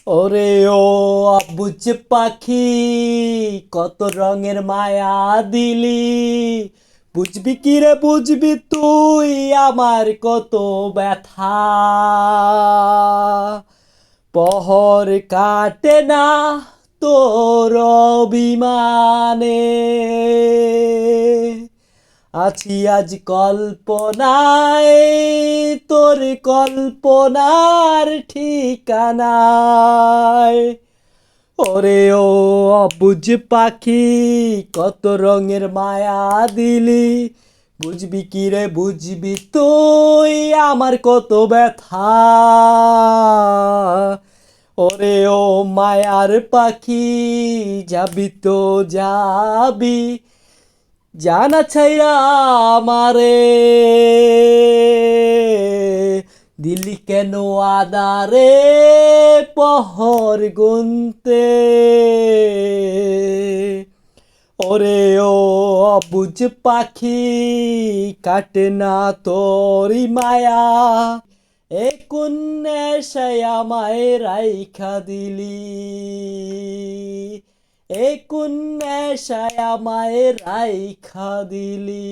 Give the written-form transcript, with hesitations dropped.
ওরে ও অবুঝ পাখি, কত রঙের মায়া দিলি। বুঝবি কি রে বুঝবি তুই আমার কত ব্যথা। পহর কাটে না তোর অভিমানে, আছি আজ কল্পনায়, তোর কল্পনার ঠিকানায়। ওরে ও অবুঝ পাখি, কত রঙের মায়া দিলি। বুঝবি কি রে বুঝবি তুই আমার কত ব্যথা। ওরে ও মায়ার পাখি, যাবি তো যাবি, জানা ছাইরা আমারে। দিলি কেন আদারে পহর গুনতে। ওরে ও অবুঝ পাখি, কাটে না তোরি মায়া। এ কোন নেশায় আমায় রাইখা দিলি, এ কোন নেশায় আমায় রাইখা দিলি।